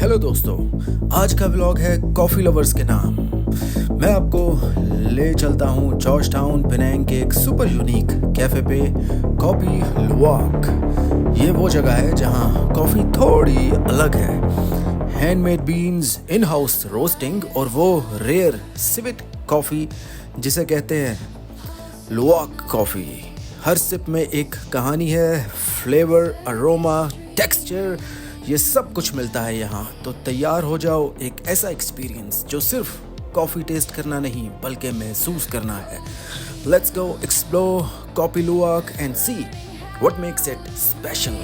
Hello दोस्तों, आज का व्लॉग है कॉफ़ी लवर्स के नाम। मैं आपको ले चलता हूँ जॉर्ज टाउन पेनांग के एक सुपर यूनिक कैफ़े पे, कॉफ़ी लुवाक। ये वो जगह है जहाँ कॉफ़ी थोड़ी अलग है। Handmade beans, in house roasting और वो रेयर सिविट कॉफ़ी जिसे कहते हैं लुवाक कॉफ़ी। हर सिप में एक कहानी है, फ्लेवर, अरोमा, टेक्सचर, ये सब कुछ मिलता है यहाँ। तो तैयार हो जाओ एक ऐसा एक्सपीरियंस जो सिर्फ कॉफ़ी टेस्ट करना नहीं बल्कि महसूस करना है। Let's go explore coffee लुवाक and see what makes it special.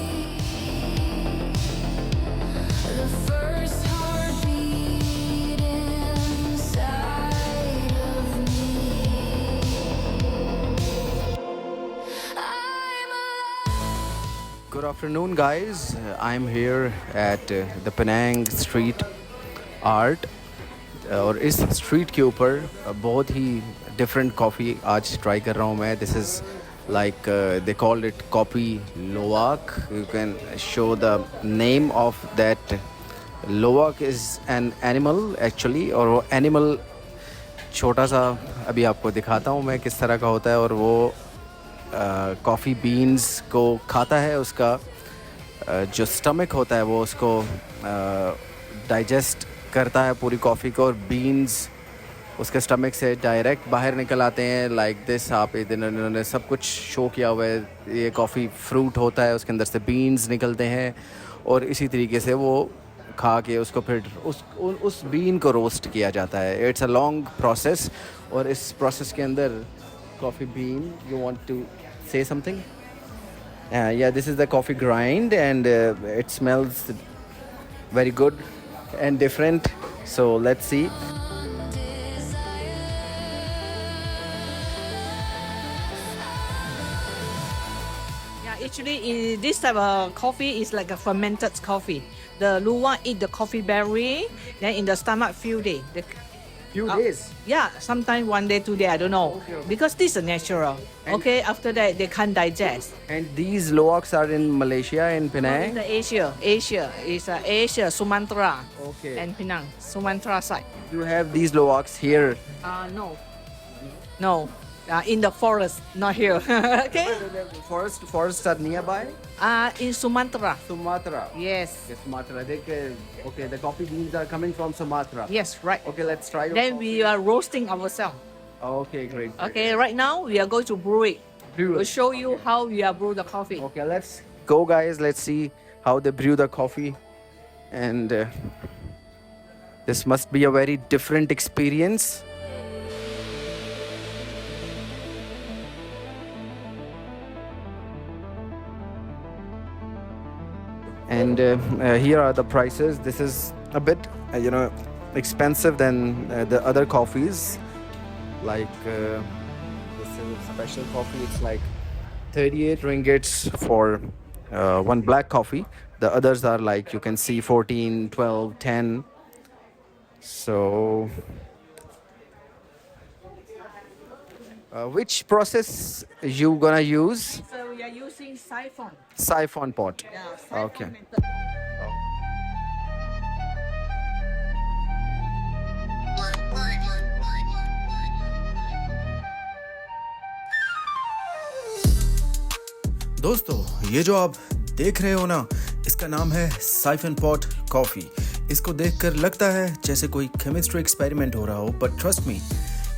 Good afternoon, guys. I'm here at the Penang Street Art. और इस स्ट्रीट के ऊपर बहुत ही डिफरेंट कॉफ़ी आज ट्राई कर रहा हूँ मैं। This is like they called it coffee luwak. You can show the name of that. Luwak is an animal actually, और वो एनिमल छोटा सा अभी आपको दिखाता हूँ मैं किस तरह का होता है। और वो कॉफ़ी बीन्स को खाता है, उसका जो स्टमक होता है वो उसको डाइजेस्ट करता है पूरी कॉफ़ी को, और बीन्स उसके स्टमक से डायरेक्ट बाहर निकल आते हैं लाइक दिस। आप इन्होंने सब कुछ शो किया हुआ है। ये कॉफ़ी फ्रूट होता है, उसके अंदर से बीन्स निकलते हैं और इसी तरीके से वो खा के उसको फिर उस बीन को रोस्ट किया जाता है। इट्स अ लॉन्ग प्रोसेस, और इस प्रोसेस के अंदर coffee bean, you want to say something? Yeah, this is the coffee grind, and it smells very good and different, so let's see. Yeah, actually this type of coffee is like a fermented coffee. The luwak eat the coffee berry, then in the stomach few days. Few days? Yeah, sometimes 1 day, 2 day, I don't know. Okay. Because this is natural. Okay, after that they can't digest. And these loaks are in Malaysia, in Penang? In the Asia is Asia, Sumatra. Okay. And Penang, Sumatra side. You have these loaks here? No. In the forest, not here. Okay. Forests are nearby? In Sumatra. Sumatra. Yes. Okay, Sumatra. Okay, the coffee beans are coming from Sumatra. Yes, right. Okay, let's try. Then we are roasting ourselves. Okay, great. Okay, right now we are going to brew it. We'll show you how we are brew the coffee. Okay, let's go, guys. Let's see how they brew the coffee. And this must be a very different experience. And here are the prices. This is a bit, expensive than the other coffees. Like this is special coffee. It's like 38 ringgits for one black coffee. The others are like, you can see 14, 12, 10. So which process you gonna use? So we are using siphon. Siphon pot. Yeah, siphon Okay. method. दोस्तों, ये जो आप देख रहे हो ना, इसका नाम है साइफन पॉट कॉफ़ी। इसको देखकर लगता है जैसे कोई केमिस्ट्री एक्सपेरिमेंट हो रहा हो, बट ट्रस्ट मी,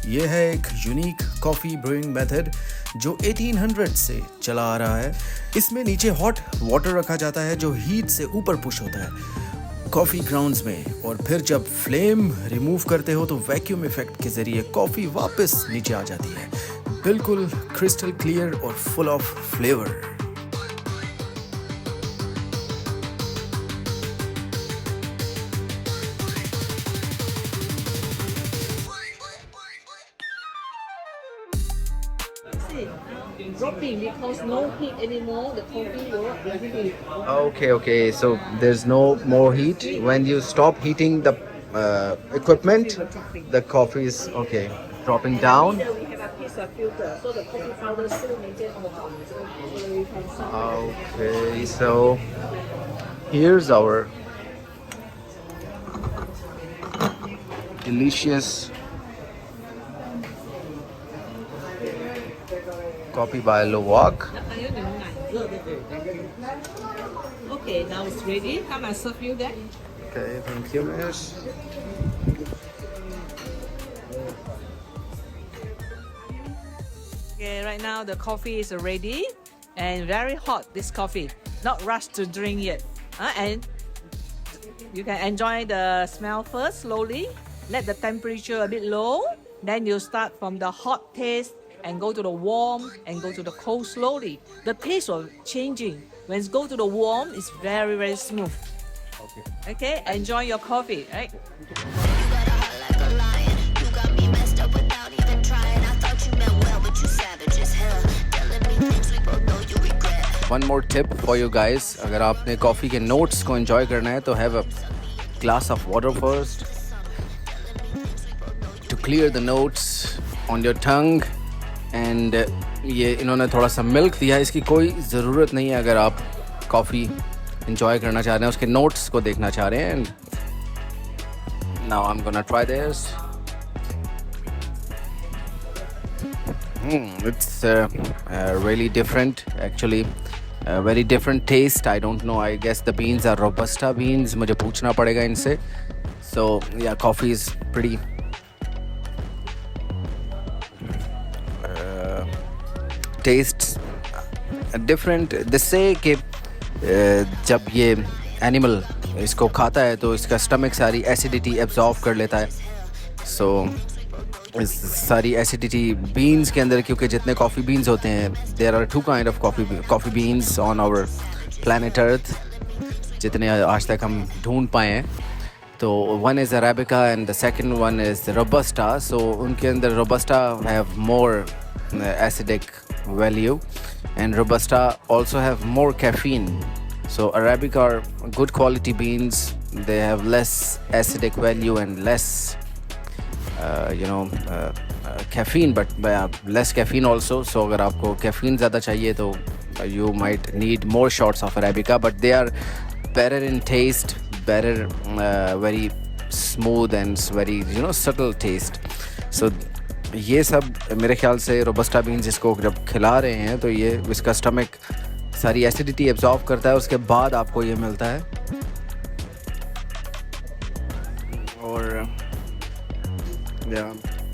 ये है एक यूनिक कॉफ़ी ब्रूइंग मेथड जो 1800 से चला आ रहा है। इसमें नीचे हॉट वाटर रखा जाता है जो हीट से ऊपर पुश होता है कॉफ़ी ग्राउंड्स में, और फिर जब फ्लेम रिमूव करते हो तो वैक्यूम इफेक्ट के ज़रिए कॉफ़ी वापस नीचे आ जाती है, बिल्कुल क्रिस्टल क्लियर और full of flavour. Dropping because no heat anymore. The coffee will heat. Okay. So there's no more heat. When you stop heating the equipment, the coffee is dropping down. Here we have a piece of filter, so the coffee powder still maintain on the top. So we can stop. Okay, so here's our delicious coffee by Luwak. Okay, now it's ready. Come and serve you that. Okay, thank you, miss. Okay, right now the coffee is ready and very hot. This coffee, not rushed to drink yet. And you can enjoy the smell first slowly. Let the temperature a bit low. Then you start from the hot taste and go to the warm and go to the cold slowly. The taste will changing. When it's go to the warm, it's very, very smooth. Okay, enjoy your coffee, right? You got a heart like a lion. You got me messed up without even trying. I thought you meant well, but you savage as hell. Telling me things we both know you regret. One more tip for you guys. अगर आपने coffee के notes को enjoy करना है तो have a glass of water first to clear the notes on your tongue. And ये इन्होंने थोड़ा सा मिल्क दिया है. इसकी कोई ज़रूरत नहीं है अगर आप कॉफ़ी enjoy करना चाह रहे हैं, उसके नोट्स को देखना चाह रहे हैं. And now I'm gonna try this. It's really different actually. Very different taste. I don't know. I guess the beans are Robusta beans. मुझे पूछना पड़ेगा इनसे. So yeah, coffee is pretty tastes different. They say कि जब ये animal इसको खाता है तो इसका स्टमक सारी एसिडिटी एब्जॉर्ब कर लेता है. सो इस सारी एसिडिटी बीन्स के अंदर, क्योंकि जितने कॉफ़ी बीन्स होते हैं, there are 2 kind of coffee beans on our planet earth, जितने आज तक हम ढूंढ पाए हैं. तो one is arabica and the second one is robusta. So उनके अंदर robusta have more acidic value and Robusta also have more caffeine. So Arabica are good quality beans. They have less acidic value and less caffeine, but less caffeine also. So अगर आपको caffeine ज़्यादा चाहिए तो you might need more shots of Arabica, but they are better in taste, better, very smooth and very subtle taste. So ये सब मेरे ख्याल से रोबस्टा बीन्स इसको जब खिला रहे हैं तो ये इसका स्टमक सारी एसिडिटी एब्जॉर्ब करता है, उसके बाद आपको ये मिलता है. और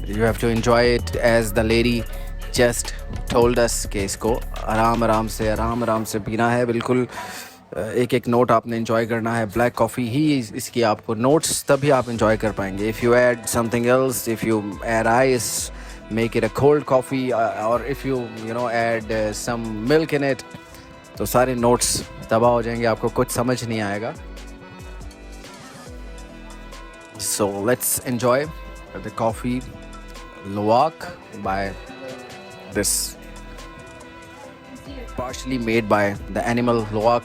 you have to enjoy it as the lady just told us कि इसको आराम आराम से पीना है. बिल्कुल एक एक नोट आपने एंजॉय करना है. ब्लैक कॉफ़ी ही इसकी आपको नोट्स तभी आप एंजॉय कर पाएंगे. If you add something else, if you add ice, make it a cold coffee, और if you add some milk in it, तो सारे नोट्स तबाह हो जाएंगे, आपको कुछ समझ नहीं आएगा. So let's enjoy the coffee Luwak by this partially made by the animal Luwak.